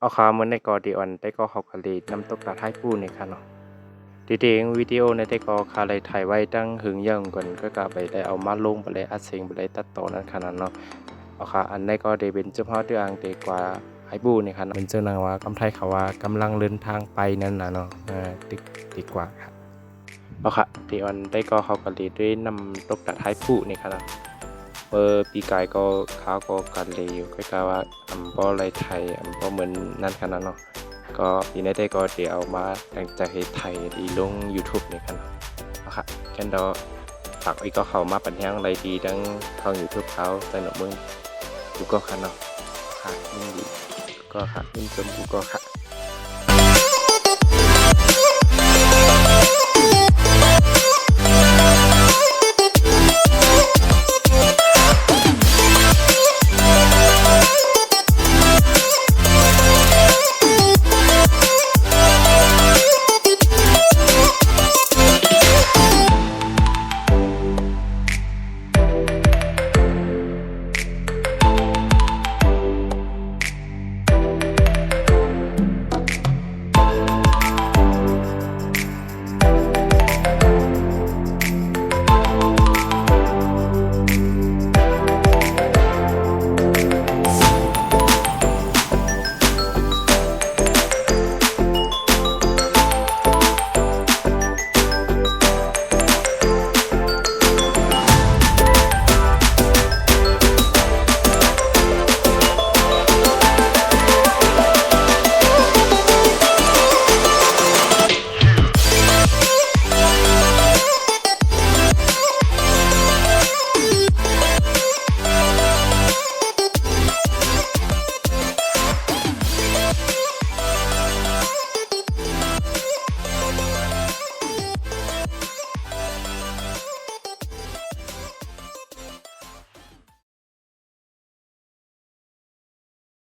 เอาขาเหมือนในกอดีออนได้ก็เขากะเลยน้ำตกตาดไฮปูนี่ค่ะเนาะดีเดงวิดีโอในได้ก็คาเลยถ่ายไว้ตั้งหึงยังก่อนก็กะไปได้เอามาลงไปเลยอัดเสียงไปเลยตัดต่อนั้นขนาดเนาะเอาค่ะอันในก็ได้เป็นเฉพาะตัวอย่างเด็กกว่าไฮบูนี่ค่ะเป็นเจ้านางว่ากำไทยเขาว่ากำลังเดินทางไปนั่นน่ะเนาะดีกว่าครับเอาค่ะดีออนได้ก็เขากะเลยด้วยน้ำตกตาดไฮปูนี่ค่ะเนาะปีกายก็เขาก็กันเลยอยู่ก็กะว่าบ่ไรไทยบ่เหมือนนั่นขนาดเนาะก็ปีนี้ได้ก็เดี๋ยวเอามาแต่งจากเฮ็ดไทยดีลง YouTube นี่ค่ะเนาะเอาค่ะแค่นดอฝากไว้ก็เข้ามาปัญญางไรดีดังทาง YouTube เขาใส่หนกมึงกูก็ค่ะเนาะค่ะยินดีก็ค่ะยินชมกูก็ค่ะ